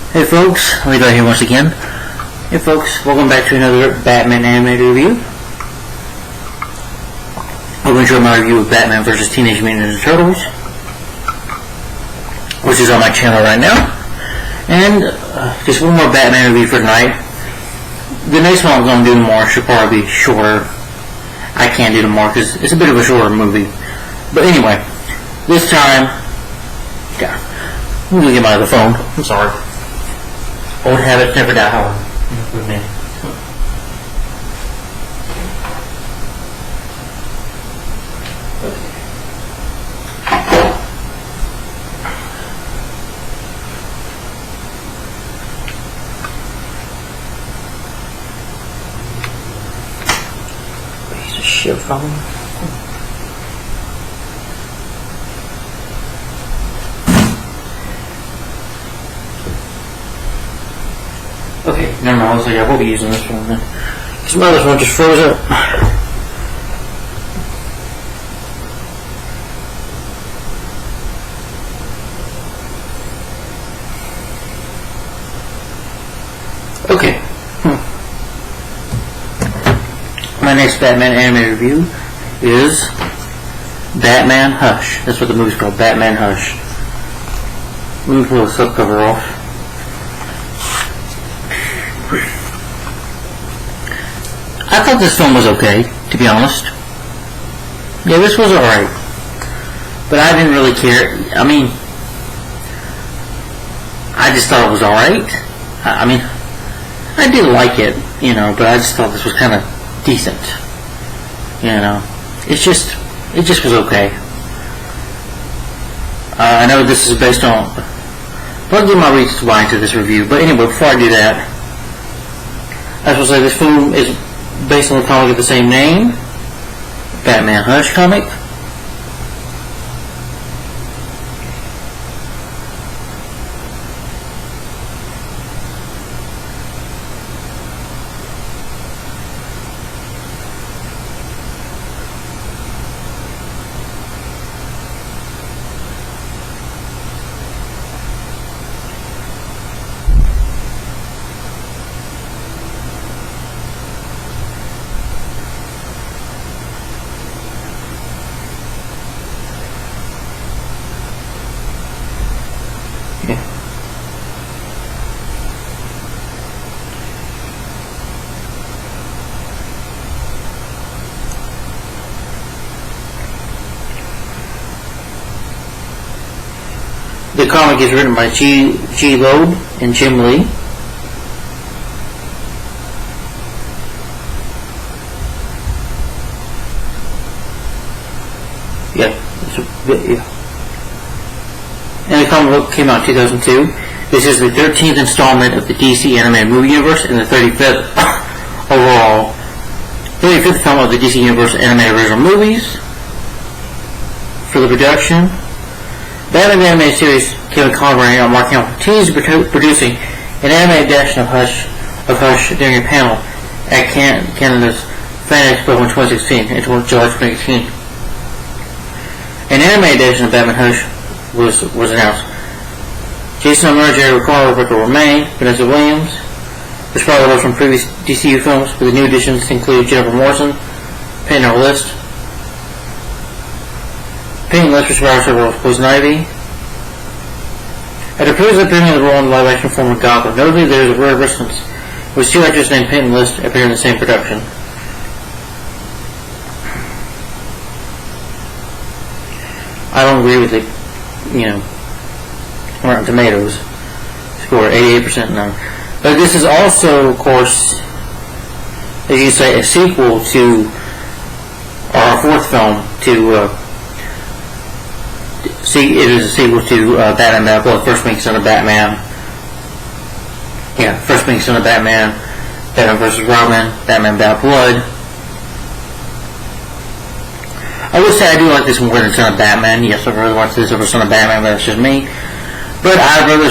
Hey folks, Levi here once again. Hey folks, welcome back to another Batman animated review. Hope you enjoyed my review of Batman vs. Teenage Mutant Ninja Turtles, which is on my channel right now. And just one more Batman review for tonight. The next one I'm going to do tomorrow should probably be shorter. I can't do tomorrow because it's a bit of a shorter movie. But anyway, this time, yeah, I'm going to get my other phone. I'm sorry. Old habits never die hard. Piece of shit phone. Okay, never mind. I was like, I will be using this one then. Because my other one just froze up. Okay. My next Batman animated review is Batman Hush. That's what the movie's called, Batman Hush. Let me pull the slipcover off. I thought this film was okay, to be honest. Yeah, this was alright. But I didn't really care. I mean, I just thought it was alright. I mean, I did like it, you know, but I just thought this was kind of decent. You know, it just was okay. I know this is based on... I'll give my reasons why into this review, but anyway, before I do that, I was going to say this film is based on the comic of the same name, Batman Hush comic. The comic is written by G. Loeb and Jim Lee. Yeah. And the comic book came out in 2002. This is the 13th installment of the DC animated movie universe and the 35th overall. 35th film of the DC Universe animated original movies. For the production, Batman the Animated Series, Kevin Conroy and Mark Hamill continues producing an animated adaptation of Hush during a panel at Canada's Fan Expo in 2016 and July 2018. An animated adaptation of Batman Hush was announced. Jason Momoa, Jerry Ricardo, Rebecca Romijn, Vanessa Williams, which probably was from previous DCU films, but the new additions include Jennifer Morrison, Peyton List. Peyton List was survivor of Poison Ivy. After previously appearing in the role in the live-action form of Gotham, notably there is a rare instance with two actors named Peyton List appear in the same production. I don't agree with the, you know, Rotten Tomatoes score 88% now. But this is also, of course, as you say, a sequel to our fourth film to. It is a sequel to Batman Bad Blood, First Being Son of Batman. Yeah, First Being Son of Batman, Batman vs. Robin, Batman Bad Blood. I would say I do like this more than Son of Batman. Yes, I'd rather watch this over Son of Batman, but that's just me. But I'd rather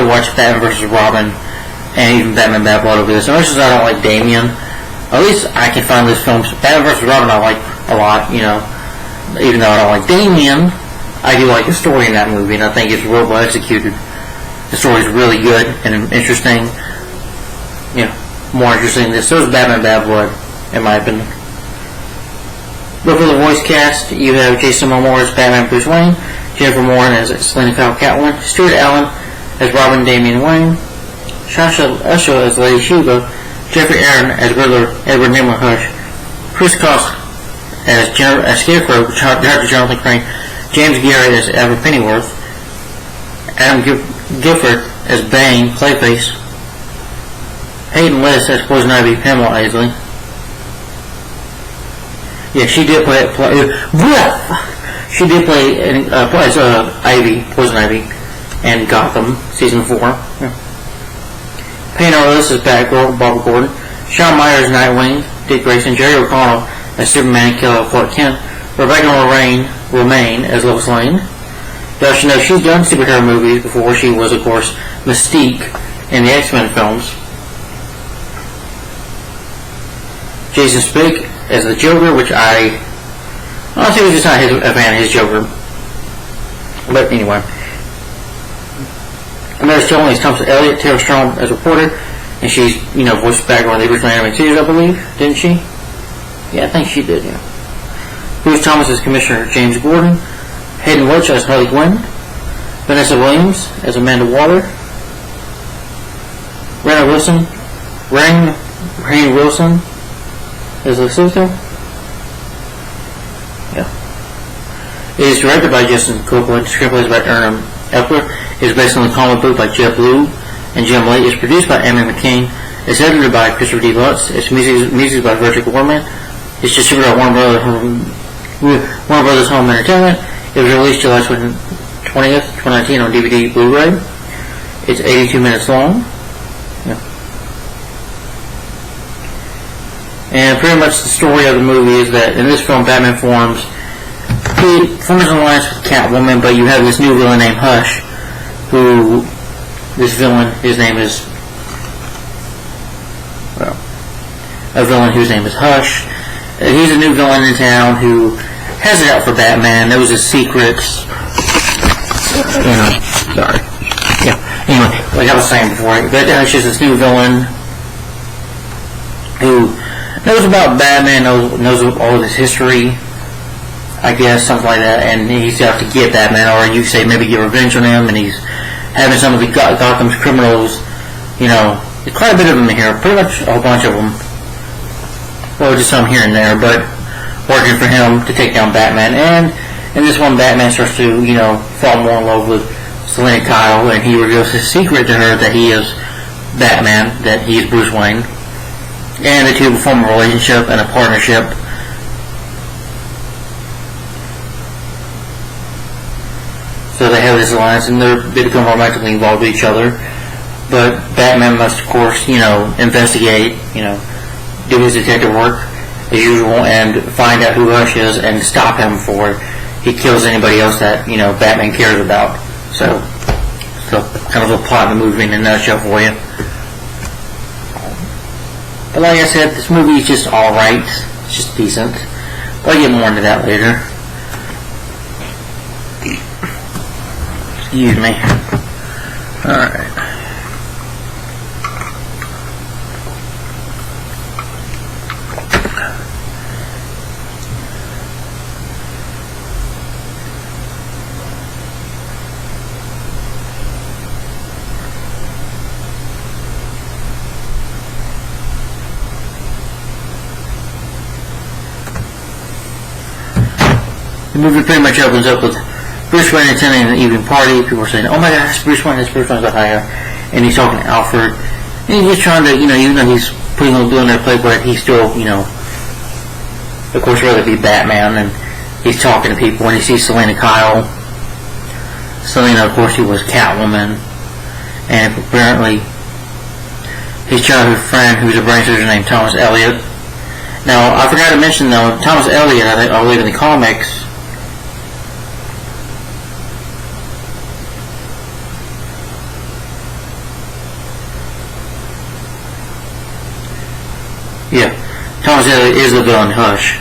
watch Batman vs. Robin and even Batman Bad Blood over this. As much as I don't like Damian, at least I can find this film. Batman vs. Robin I like a lot, you know. Even though I don't like Damian, I do like the story in that movie, and I think it's real well executed. The story's really good and interesting. More interesting than this. So is Batman Bad Blood, in my opinion. But for the voice cast, you have Jason Momoa as Batman Bruce Wayne, Jennifer Moore as Selena Kyle Catwoman, Stuart Allen as Robin Damian Wayne, Sasha Usher as Lady Shiva, Jeffrey Aaron as Riddler Edward Nimoy Hush, Chris Cox as Scarecrow, Dr. Jonathan Crane, James Garrett as Alfred Pennyworth, Adam Gifford as Bane, Clayface, Hayden List as Poison Ivy, Pamela Isley. Yeah, she did play as Ivy, Poison Ivy, and Gotham, season 4. Yeah. Payne Ellis as Batgirl, Barbara Gordon, Shawn Myers as Nightwing, Dick Grayson, Jerry O'Connell as Superman, Killer Clark Kent, Rebecca Romaine as Lois Lane. Y'all should know she's done superhero movies before. She was, of course, Mystique in the X-Men films. Jason Spake as the Joker, which I honestly was just not a fan of his Joker. But anyway. Mary Stone as Thompson Elliott, Tara Strong as reporter, and she's, voiced back on the original animated series, I believe, didn't she? Yeah, I think she did, yeah. Bruce Thomas as Commissioner James Gordon, Hayden Welch as Harley Quinn, Vanessa Williams as Amanda Waller, Rainn Wilson as Lucifer. Yeah. It is directed by Justin Copeland, screenplay is by Aaron Epler, it is based on the comic book by Jeff Blue and Jim Lee. It's produced by Amy McCain. It's edited by Christopher D. Lutz. It's music by Virgil Gorman. It's distributed by Warner Brothers Home Entertainment. It was released July 20th, 2019 on DVD Blu-ray. It's 82 minutes long. Yeah. And pretty much the story of the movie is that in this film, Batman forms an alliance with Catwoman, but you have this new villain named Hush, who, this villain, his name is, a villain whose name is Hush. He's a new villain in town who has it out for Batman, knows his secrets. Sorry. Yeah. Anyway, like I was saying before, but Hush is this new villain who knows about Batman, knows all of his history, I guess, something like that, and he's out to get Batman, or you say maybe get revenge on him, and he's having some of the Gotham's criminals, there's quite a bit of them here, pretty much a whole bunch of them, well, just some here and there, but working for him to take down Batman. And in this one, Batman starts to, fall more in love with Selena Kyle, and he reveals his secret to her that he is Batman, that he is Bruce Wayne, and the two form a relationship and a partnership. So they have this alliance, and they become romantically involved with each other. But Batman must, of course, investigate, do his detective work as usual, and find out who Hush is, and stop him before he kills anybody else that Batman cares about. So kind of a plot in the movie in a nutshell for you. But like I said, this movie is just all right. It's just decent. But I'll get more into that later. Excuse me. Alright. The movie pretty much opens up with Bruce Wayne attending an evening party. People are saying, "Oh my gosh, Bruce Wayne! Bruce Wayne's a higher," and he's talking to Alfred, and he's just trying to, even though he's putting on doing that playboy, he's still, of course, rather be Batman, and he's talking to people. When he sees Selena Kyle, Selena, of course, she was Catwoman, and apparently his childhood friend, who's a brain surgeon named Thomas Elliott. Now, I forgot to mention though, Thomas Elliott, I believe in the comics, Thomas Elliott is the villain Hush,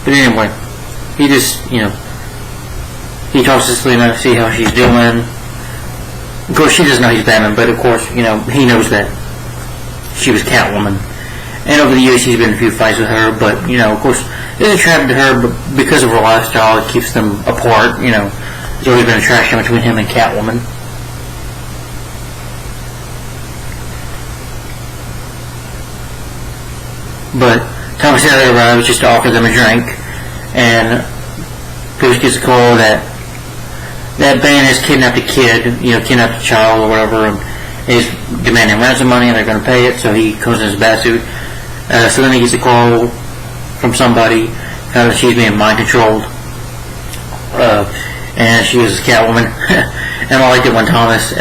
But anyway, he just, he talks to Selina to see how she's doing. Of course, she doesn't know he's Batman, but of course, he knows that she was Catwoman. And over the years, he's been in a few fights with her, but, of course, he's attracted to her, but because of her lifestyle, it keeps them apart, There's always been attraction between him and Catwoman. But Thomas Elliot arrives just to offer them a drink, and Bruce gets a call that Bane has kidnapped a kid, kidnapped a child or whatever, and is demanding ransom money, and they're going to pay it, so he comes in his batsuit. So then he gets a call from somebody, that she's being mind-controlled, and she was Catwoman. And I liked it when Thomas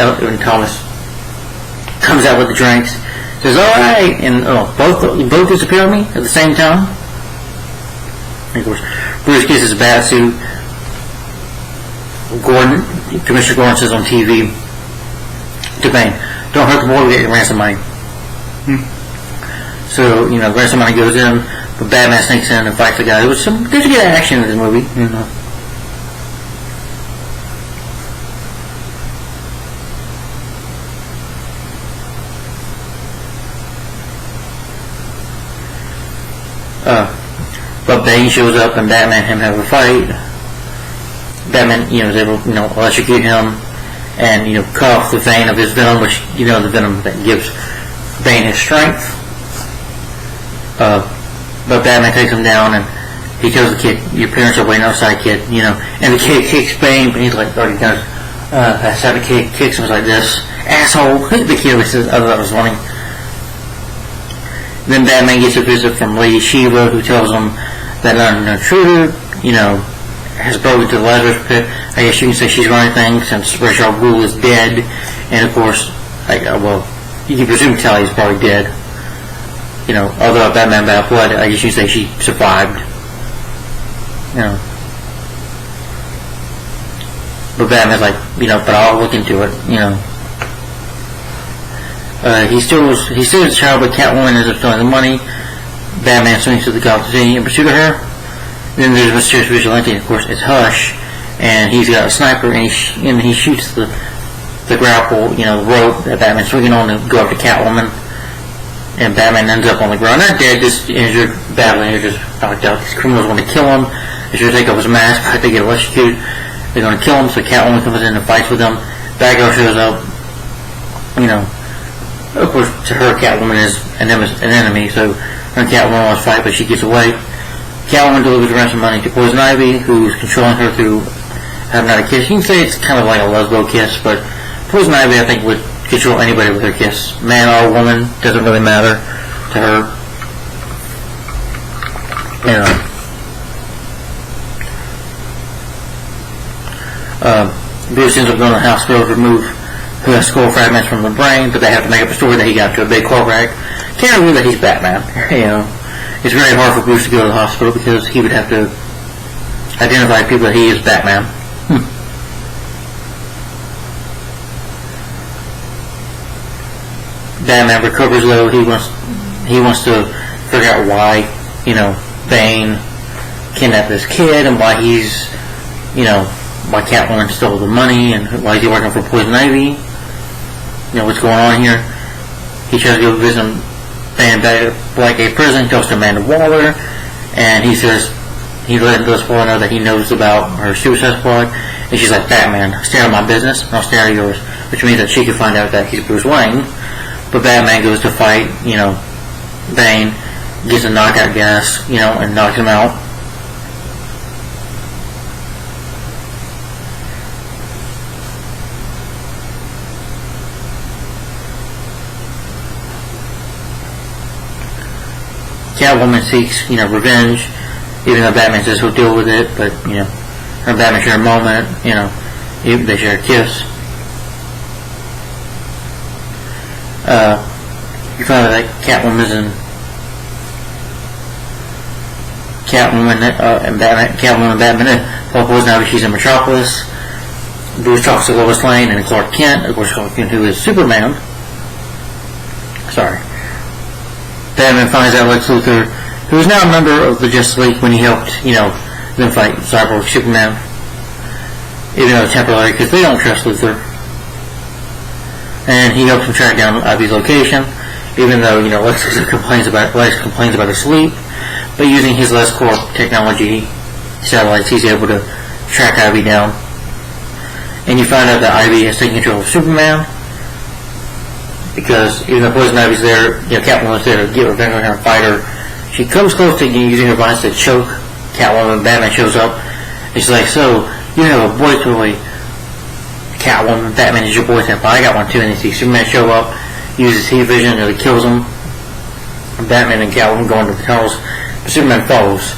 comes out with the drinks, says, "Alright," and both disappear on me at the same time. And of course, Bruce gets his batsuit. Commissioner Gordon says on TV to Bane, "Don't hurt the boy, we get your ransom money." So, ransom money goes in, but Batman sneaks in and fights the guy. There's good action in this movie, But Bane shows up and Batman and him have a fight. Batman, is able to, electrocute him and, cut off the vein of his venom, which, the venom that gives Bane his strength. But Batman takes him down and he tells the kid, "Your parents are waiting outside, kid," and the kid kicks Bane, but he's like, already done. The kid kicks him like this, "Asshole." The kid says, "Oh, that was funny." Then Batman gets a visit from Lady Shiva, who tells him that an intruder, has broken to the Lazarus pit. I guess you can say she's running things since Ra's al Ghul is dead, and of course, you can presume Tally's probably dead. Although Batman Bad Blood, I guess you can say she survived. But Batman's like, but I'll look into it. He steals the child, but Catwoman ends up stealing the money. Batman swings to the Gotham City in pursuit of her. Then there's a mysterious vigilante, and of course it's Hush, and he's got a sniper, and he shoots the grapple, the rope that Batman's swinging on to go up to Catwoman, and Batman ends up on the ground, not dead, just injured, badly injured, just knocked out. These criminals want to kill him. They're trying to take off his mask, but they get electrocuted. They're going to kill him, so Catwoman comes in and fights with them. Batgirl shows up, of course, to her, Catwoman is an enemy, so her and Catwoman wants to fight, but she gets away. Catwoman delivers ransom money to Poison Ivy, who's controlling her through having had a kiss. You can say it's kind of like a lesbo kiss, but Poison Ivy, I think, would control anybody with her kiss. Man or woman, doesn't really matter to her. Bruce ends up going to the hospital to remove the skull fragments from the brain, but they have to make up a story that he got to a big car wreck. Can't believe that he's Batman. It's very hard for Bruce to go to the hospital because he would have to identify people that he is Batman. Batman recovers though. He wants to figure out why Bane kidnapped this kid and why he's why Catwoman stole the money and why is he working for Poison Ivy. What's going on here. He tries to go visit Bane at Blackgate Prison. He talks to Amanda Waller, and he says he let this boy know that he knows about her Suicide Squad, and she's like, "Batman, stay out of my business, and I'll stay out of yours," which means that she can find out that he's Bruce Wayne. But Batman goes to fight, Bane, gets a knockout gas, and knocks him out. Catwoman seeks, revenge, even though Batman says he'll deal with it, but, her and Batman share a moment, they share a kiss. You find out that Catwoman and Batman, Paul Poison Ivy, she's in Metropolis. Bruce talks to Lois Lane and Clark Kent, of course Clark Kent, who is Superman. Sorry. Batman finds out Lex Luthor who is now a member of the Justice League when he helped, them fight Cyborg Superman, even though temporarily, because they don't trust Luthor. And he helps him track down Ivy's location, even though, Lex complains about her sleep, but using his LessCorp technology satellites, he's able to track Ivy down. And you find out that Ivy has taken control of Superman, because even though Poison Ivy's there, Catwoman's there to get revenge on her and fight her. She comes close to using her vines to choke Catwoman. Batman shows up, and she's like, "So, you have a boy toy, Catwoman. Batman is your boy toy, but I got one too." And you see Superman show up, uses heat vision, and it kills him. Batman and Catwoman go into the tunnels, but Superman follows.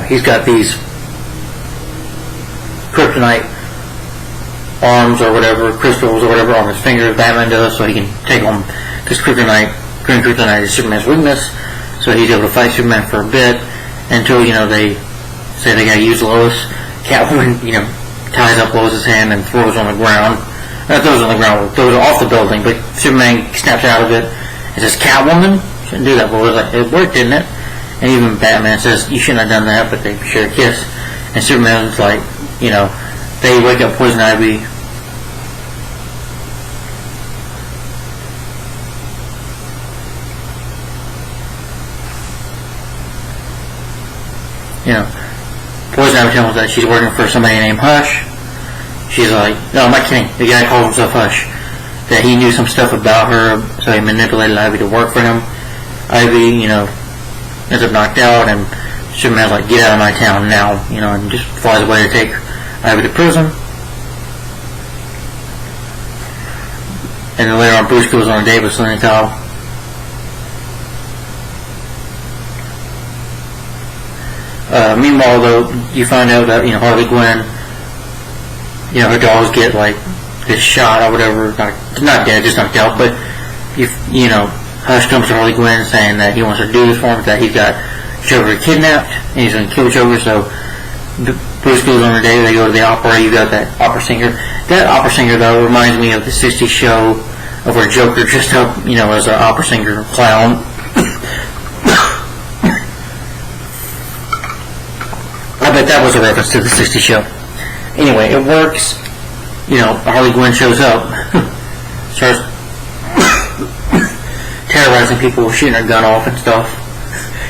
He's got these kryptonite arms or whatever, crystals or whatever on his fingers. Batman does, so he can take them, because green kryptonite is Superman's weakness. So he's able to fight Superman for a bit until they say they gotta use Lois. Catwoman ties up Lois's hand and throws on the ground. Not throws on the ground, throws her off the building, but Superman snaps out of it and says, "Catwoman, shouldn't do that." But Lois like, "It worked, didn't it?" And even Batman says, "You shouldn't have done that," but they share a kiss. And Superman's like, they wake up Poison Ivy. Poison Ivy tells us that she's working for somebody named Hush. She's like, "No, I'm not kidding. The guy called himself Hush. That he knew some stuff about her, so he manipulated Ivy to work for him." Ivy, ends up knocked out, and Superman's like, "Get out of my town now," and just flies away to take Ivy to prison. And then later on, Bruce goes on a date with Selina Kyle. Meanwhile, though, you find out that, Harley Quinn, her dolls get, this shot or whatever, not dead, just knocked out, but, Hush comes to Harley Quinn saying that he wants to do this for him, that he's got Joker kidnapped, and he's going to kill Joker, so Bruce goes on a date, they go to the opera, you got that opera singer. That opera singer, though, reminds me of the 60s show of where Joker dressed up, as an opera singer clown. I bet that was a reference to the 60s show. Anyway, it works. Harley Quinn shows up, starts terrorizing people, shooting her gun off and stuff.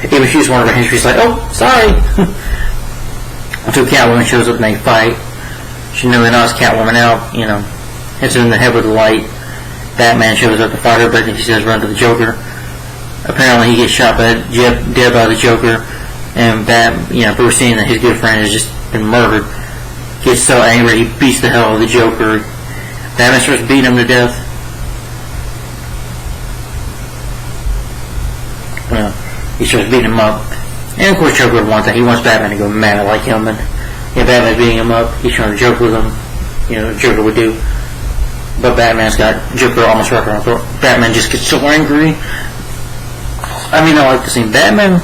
Even she's one of her henchmen, she's like, "Oh, sorry." Until Catwoman shows up and they fight. She nearly knocks Catwoman out, hits her in the head with a light. Batman shows up to fight her, but he says run to the Joker. Apparently he gets shot dead by the Joker, and Bruce, seeing that his good friend has just been murdered, gets so angry he beats the hell out of the Joker. Batman starts beating him to death. He starts beating him up. And of course Joker would want that. He wants Batman to go mad like him, and Batman's beating him up. He's trying to joke with him. Joker would do. But Batman's got Joker almost wrapped around the throat. Batman just gets so angry. I like the scene. Batman,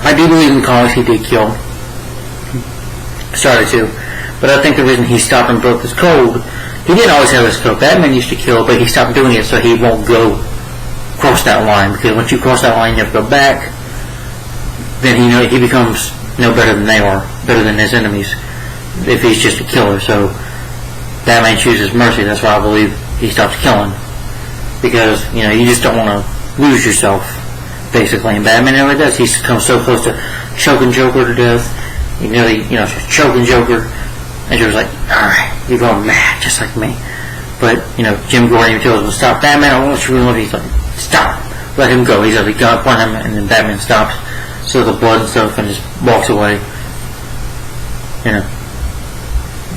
I do believe in the comics he did kill. Started to. But I think the reason he stopped and broke this code, he didn't always have this code. Batman used to kill, but he stopped doing it so he won't go cross that line. Because once you cross that line, you have to go back. Then he becomes no better than they are, better than his enemies, if he's just a killer. So Batman chooses mercy. That's why I believe he stops killing, because you just don't want to lose yourself, basically. And Batman never does. He's come so close to choking Joker to death. He nearly choking Joker, and Joker's like, "All right, you're going mad just like me." But Jim Gordon even tells him to stop. Batman, I want you to he's like, "Stop, let him go." He's like, "God, point him," and then Batman stops. So the blood and stuff, and just walks away.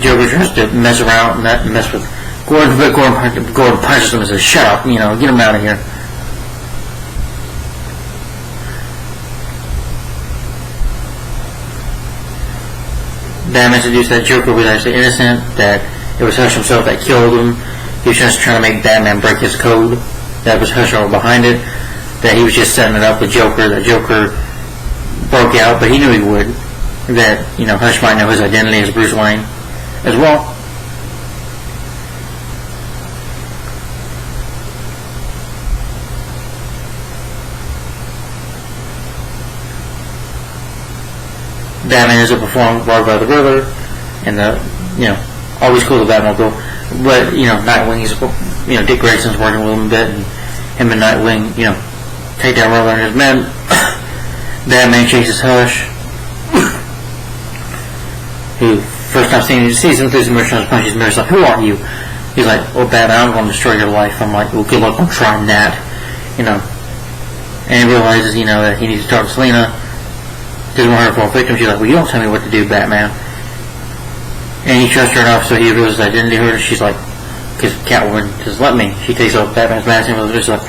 Joker tries to mess around and mess with Gordon, but Gordon punches him and says, "Shut up, get him out of here." Batman introduced that Joker was actually innocent, that it was Hush himself that killed him. He was just trying to make Batman break his code. That was Hush all behind it. That he was just setting it up with Joker. That Joker broke out, but he knew he would. That, Hush might know his identity as Bruce Wayne as well. Batman ends up performed robbed by the Riddler, and always cool the Batmobile. But Nightwing is Dick Grayson's working with him a bit, and him and Nightwing take down Riddler and his men. Batman chases Hush, who first time seeing him, he sees him through the mirror, trying to punch his mirror. He's like, "Who are you?" He's like, "Well, Batman, I'm going to destroy your life." I'm like, "Well, good luck on trying that," And he realizes, that he needs to talk to Selina. Doesn't want her to fall victim. She's like, "Well, you don't tell me what to do, Batman." And he trusts her enough, so he realizes his identity of her. She's like, because Catwoman just let me. She takes off Batman's mask and she's like,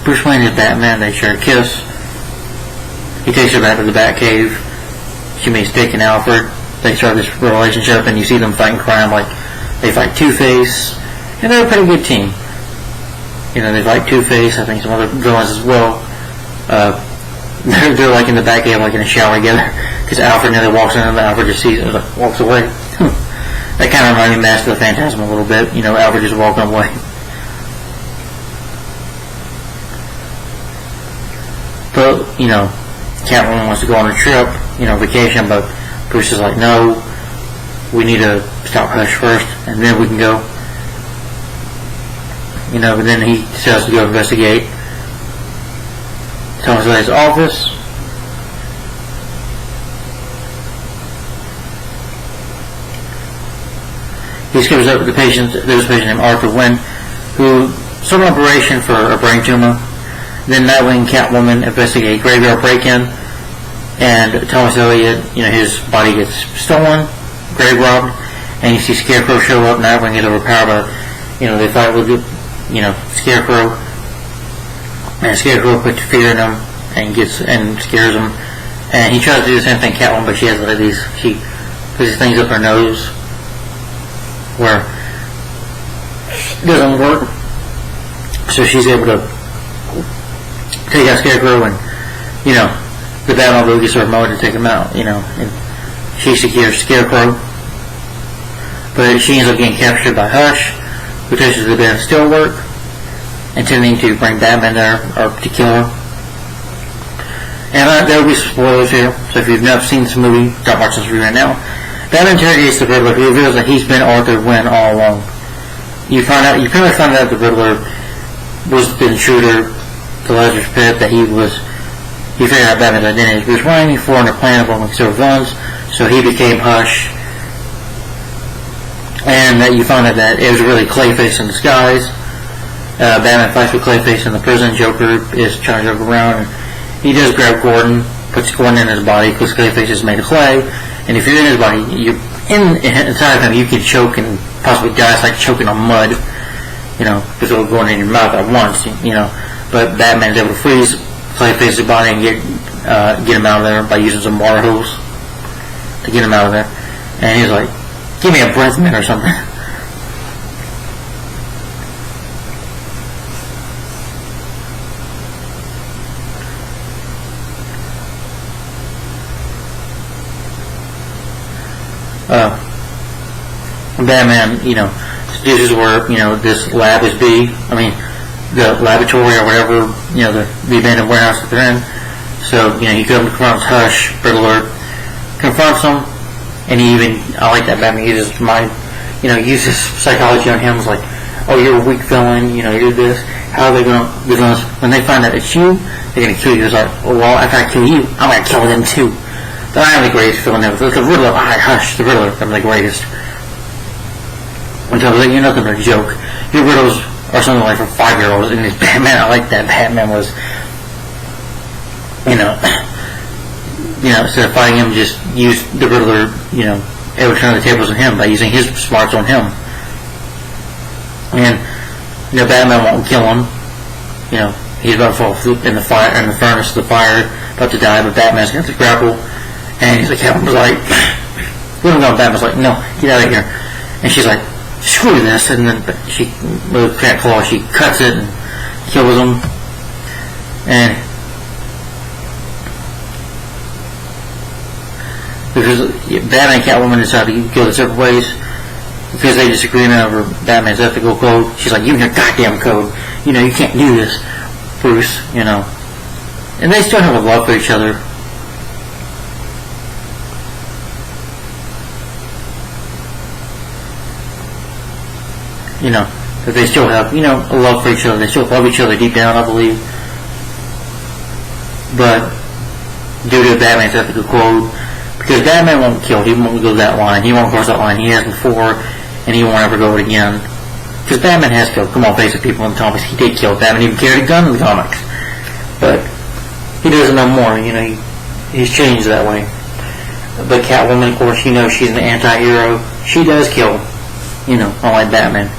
Bruce Wayne is Batman. They share a kiss. He takes her back to the Batcave. She meets Dick and Alfred. They start this relationship, and you see them fighting crime. Like, they fight Two-Face, and they're a pretty good team. They fight Two-Face. I think some other villains as well. They're like in the Batcave, like in a shower together. Because Alfred nearly walks in, and Alfred just sees it and walks away. That kind of reminded me of Mask of the Phantasm a little bit. Alfred just walking away. But, Catwoman wants to go on a trip, vacation, but Bruce is like, no, we need to stop Hush first, and then we can go. But then he decides to go investigate Thomas Wayne's office. He discovers that there's a patient named Arthur Wynn, who sought an operation for a brain tumor. Then Nightwing and Catwoman investigate graveyard break-in, and Thomas Elliot, his body gets stolen, grave robbed, and you see Scarecrow show up. Nightwing is overpowered, but they fight with Scarecrow, and Scarecrow puts fear in him and scares him, and he tries to do the same thing Catwoman, but she has she puts these things up her nose where it doesn't work, so she's able to take out Scarecrow, and the Batmobile gets her remote to take him out, and she secures Scarecrow, but she ends up getting captured by Hush, who touches the bed of Steelwork, intending to bring Batman there, or to kill her. And there will be some spoilers here, so if you've never seen this movie, stop watching this movie right now. Batman interrogates the Riddler, who reveals that he's been Arthur Wynn all along. You pretty much find out the Riddler was the intruder to Lazarus Pit, that he figured out Batman's identity. He was running for under plan of only silver villains, so he became Hush. And that you find out that it was really Clayface in disguise. Batman fights with Clayface in the prison. Joker is trying to joke around, and he does grab Gordon, puts Gordon in his body, because Clayface is made of clay, and if you're in his body, inside of him, you can choke and possibly die. It's like choking on mud, because it'll go in your mouth at once, but Batman's able to freeze Clayface's body and get him out of there by using some water hose to get him out of there. And he's like, "Give me a breath mint or something." Batman, seduces where, this lab is the laboratory or whatever, the abandoned warehouse that they're in. So, he confronts Hush, Riddler, confronts him, and I like that Batman uses uses psychology on him. It's like, oh, you're a weak villain, you're this. How are they going to, when they find out it's you, they're going to kill you. It's like, oh, well, after I kill you, I'm going to kill them too. But I am the greatest villain ever. The Riddler, Hush, the Riddler, I'm the greatest. Until you're nothing but a joke. Your riddles are something like for 5-year-olds, and this Batman, I like that. Batman was, instead of fighting him, just use the Riddler, able to turn the tables on him by using his smarts on him. And, Batman won't kill him. He's about to fall in the furnace of the fire, about to die, but Batman's got the grapple, and he's like, Catwoman's like, Batman's like, no, get out of here. And she's like, screw this, and then she, with Cat Claw, she cuts it and kills him. And because Batman and Catwoman decide to go their separate ways because they disagree over Batman's ethical code. She's like, "You and your goddamn code, you can't do this, Bruce." And they still have a love for each other. that they still have, a love for each other. They still love each other deep down, I believe. But due to Batman's ethical code, because Batman won't kill, he won't go that line, he won't cross that line, he has before, and he won't ever go it again. Because Batman has killed, come on, face it, people in the comics, he did kill. Batman even carried a gun in the comics. But he doesn't know more, he's changed that way. But Catwoman, of course, she's an anti-hero. She does kill, unlike Batman.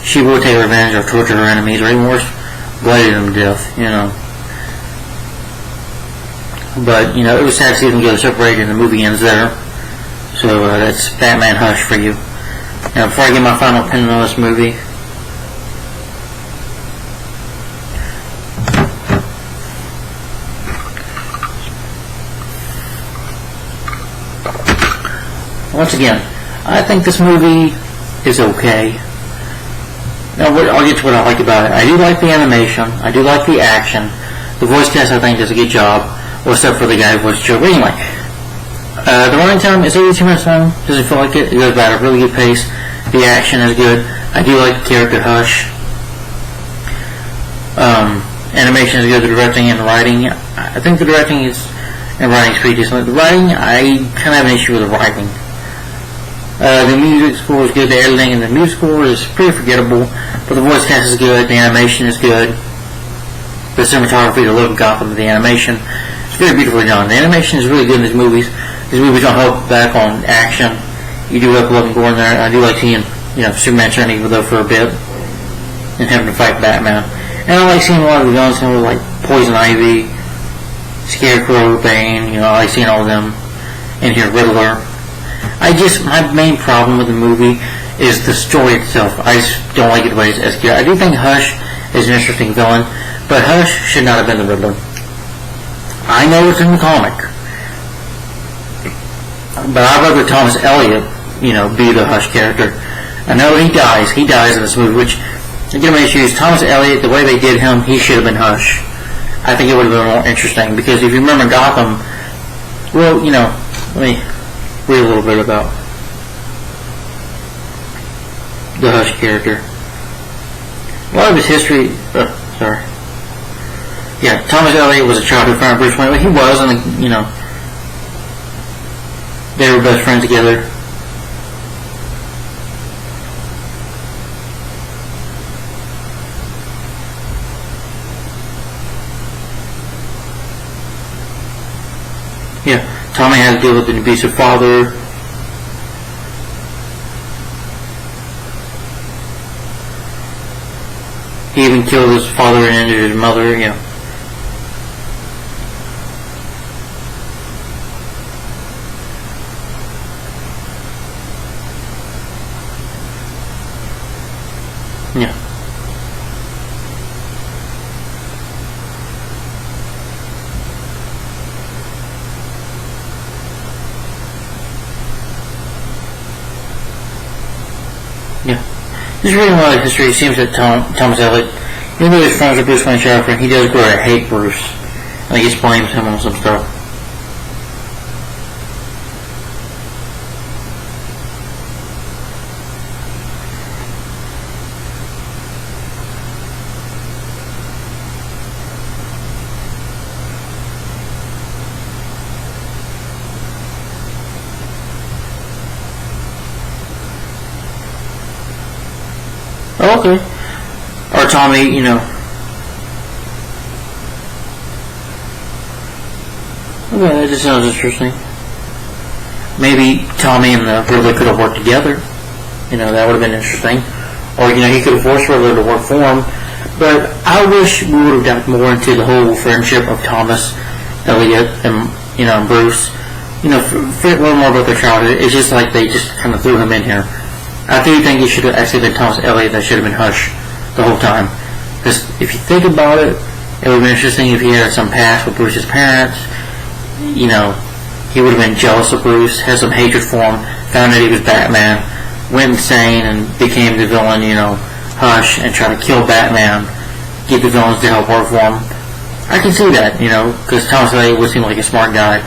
She will take revenge or torture her enemies, or even worse, blade them to death, But, it was sad to see them go separated and the movie ends there. So, that's Batman Hush for you. Now, before I get my final opinion on this movie, once again, I think this movie is okay. Now, I'll get to what I like about it. I do like the animation. I do like the action. The voice cast, I think, does a good job. Well, except for the guy who voiced Joe. But anyway, the running time is 82 minutes long. Doesn't feel like it. It goes by at a really good pace. The action is good. I do like the character Hush. Animation is good. The directing and the writing, I think the directing and writing is pretty decent. The writing, I kind of have an issue with the writing. The music score is good. The editing and the music score is pretty forgettable. But the voice cast is good. The animation is good. The cinematography, the look of Gotham, the animation, it's very beautifully done. The animation is really good in these movies. These movies don't hold back on action. You do have love and gore in there. I do like seeing, Superman turning evil though for a bit and having to fight Batman. And I like seeing a lot of the villains, like Poison Ivy, Scarecrow, Bane. I like seeing all of them in here. Riddler. My main problem with the movie is the story itself. I just don't like it the way it's executed. I do think Hush is an interesting villain, but Hush should not have been the Riddler. I know it's in the comic, but I'd rather Thomas Elliot, be the Hush character. I know he dies in this movie, which, again, my issue is Thomas Elliot, the way they did him, he should have been Hush. I think it would have been more interesting, because if you remember Gotham, well, let me read a little bit about the Hush character. A lot of his history, Thomas Elliot was a childhood friend of Bruce Wayne. He was, and they were best friends together. Yeah, Tommy had to deal with an abusive father. He even killed his father and injured his mother, Yeah. Just reading a lot of history, it seems that Thomas Elliot, even though he's friends with Bruce Wayne Sheriff, he does grow to hate Bruce. And he just blames him on some stuff. Oh, okay. Or Tommy, Okay, that just sounds interesting. Maybe Tommy and the Riddler could have worked together. That would have been interesting. Or, he could have forced Riddler to work for him. But I wish we would have got more into the whole friendship of Thomas Elliot and, and Bruce. For a little more about their childhood. It's just like they just kind of threw him in here. I do think it should have actually been Thomas Elliot that should have been Hush the whole time. Because if you think about it, it would have been interesting if he had some past with Bruce's parents. He would have been jealous of Bruce, had some hatred for him, found out he was Batman, went insane and became the villain, Hush, and tried to kill Batman, get the villains to help work for him. I can see that, because Thomas Elliot would seem like a smart guy,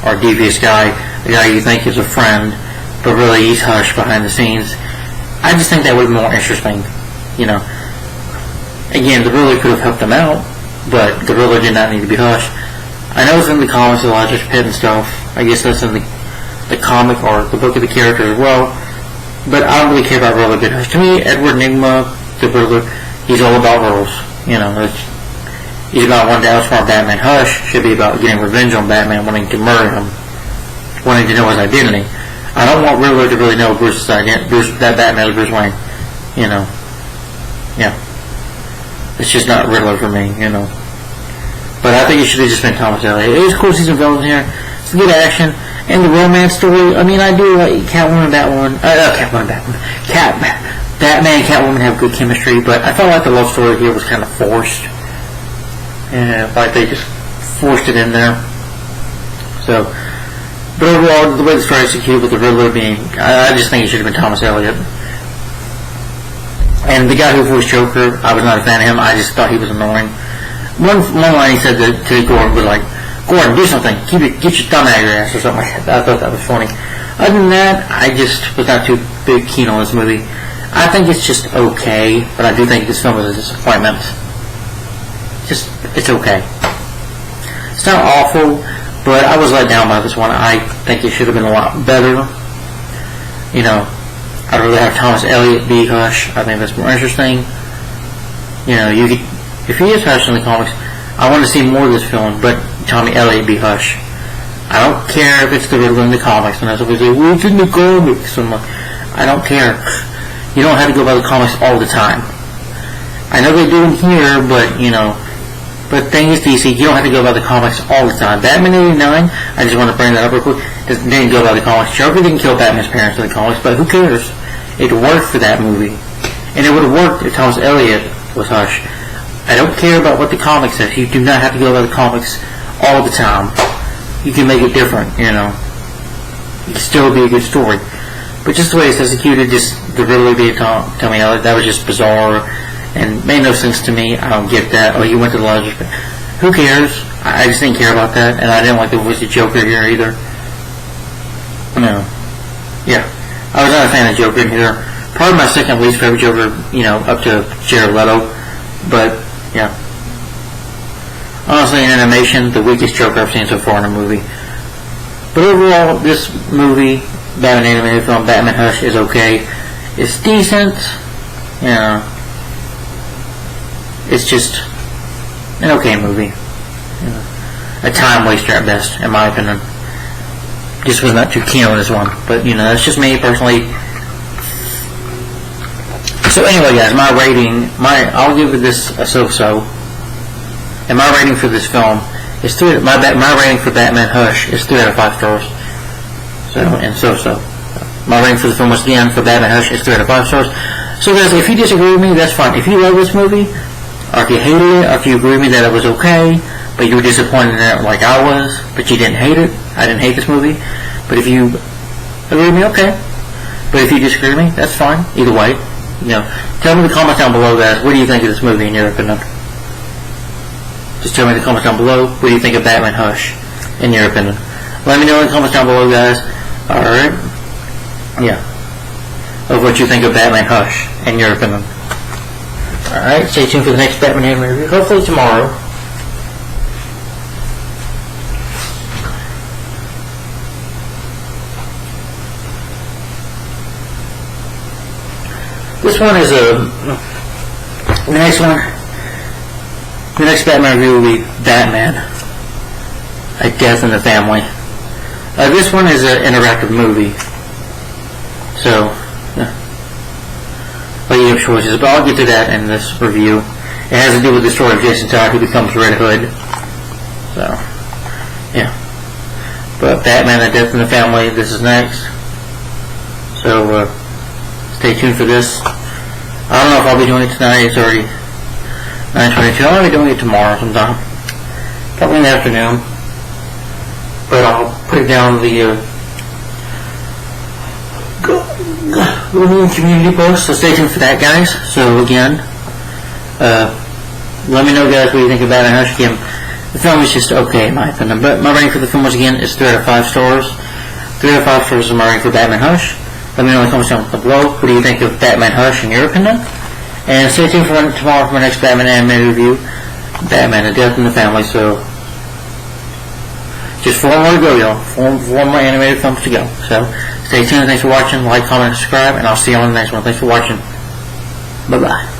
or a devious guy, a guy you think is a friend, but really he's Hush behind the scenes. I just think that would be more interesting, you know. Again, the Riddler could have helped them out, but the Riddler did not need to be Hush. I know it's in the comics, Elijah's Pit and stuff. I guess that's in the comic or the book of the character as well. But I don't really care about Riddler being Hush. To me, Edward Nygma, the Riddler, he's all about rules. You know, he's about wanting to outsmart Batman. Hush should be about getting revenge on Batman, wanting to murder him, wanting to know his identity. I don't want Riddler to really know Bruce's identity, that Batman is Bruce Wayne. You know, yeah. It's just not Riddler for me, you know. But I think it should have just been Thomas Elliott. It is cool to see some villains here. It's good action. And the romance story, I mean, I do like Batman, Catwoman have good chemistry, but I felt like the love story here was kind of forced. And like they just forced it in there. So, but overall, the way the story is executed with the Riddler being, I just think it should have been Thomas Elliott. And the guy who voiced Joker, I was not a fan of him. I just thought he was annoying. One line he said to Gordon was like, "Gordon, do something. Get your thumb out of your ass," or something like that. I thought that was funny. Other than that, I just was not too big keen on this movie. I think it's just okay, but I do think this film is a disappointment. It's okay. It's not awful, but I was let down by this one. I think it should have been a lot better. You know, I'd rather have Thomas Elliott be Hush. I think that's more interesting. You know, if he is Hush in the comics, I want to see more of this film, but Tommy Elliott be Hush. I don't care if it's the Riddler in the comics, and that's what we say, well, it's in the comics. I'm like, I don't care. You don't have to go by the comics all the time. I know they do in here, but, you know, but the thing is, DC, you don't have to go by the comics all the time. Batman 89, I just want to bring that up real quick, didn't go by the comics. Joker didn't kill Batman's parents in the comics, but who cares? It worked for that movie. And it would have worked if Thomas Elliott was Hush. I don't care about what the comics says. You do not have to go by the comics all the time. You can make it different, you know. It can still be a good story. But just the way it's executed, just the Riddler being Tommy Elliott, that was just bizarre and made no sense to me. I don't get that. Oh, you went to the Lodge. Who cares? I just didn't care about that, and I didn't like the voice of Joker here either. No. Yeah. I was not a fan of Joker in here. Probably my second least favorite Joker, you know, up to Jared Leto. But, yeah. Honestly, in animation, the weakest Joker I've seen so far in a movie. But overall, this movie, Batman animated film, Batman Hush, is okay. It's decent. You know. It's just an okay movie. You know, a time waster at best, in my opinion. Just was not too keen on this one. But, you know, that's just me personally. So anyway, guys, my rating, I'll give this a so-so. And my rating for this film is my rating for Batman Hush is 3 out of 5 stars. So, and so-so. My rating for the film, once again, for Batman Hush is 3 out of 5 stars. So guys, if you disagree with me, that's fine. If you love this movie, or if you hated it, or if you agree with me that it was okay, but you were disappointed in it like I was, but you didn't hate it, I didn't hate this movie. But if you agree with me, okay. But if you disagree with me, that's fine. Either way. You know, tell me in the comments down below, guys, what do you think of this movie in your opinion? Just tell me in the comments down below, what do you think of Batman Hush, in your opinion? Let me know in the comments down below, guys. Alright? Yeah. Of what you think of Batman Hush, in your opinion. Alright, stay tuned for the next Batman anime review, hopefully tomorrow. This one is the next one. The next Batman review will be Batman: A Death in the Family. This one is an interactive movie, so well, you have choices, but I'll get to that in this review. It has to do with the story of Jason Todd, who becomes Red Hood. So, yeah. But Batman: A Death in the Family. This is next. So, stay tuned for this. I don't know if I'll be doing it tonight. It's already 9:22. I'll be doing it tomorrow sometime. Probably in the afternoon. But I'll put it down the Google community post. So stay tuned for that, guys. So again, let me know, guys, what you think about it. Hush. Again, the film is just okay in my opinion. But my rating for the film, once again, is 3 out of 5 stars. 3 out of 5 stars is my rating for Batman Hush. Let me know in the comments down below. What do you think of Batman Hush in your opinion? And stay tuned for tomorrow for my next Batman anime review. Batman: The Death in the Family. So just 4 more to go, y'all. 4 more animated films to go. So stay tuned. Thanks for watching. Like, comment, subscribe, and I'll see you on the next one. Thanks for watching. Bye-bye.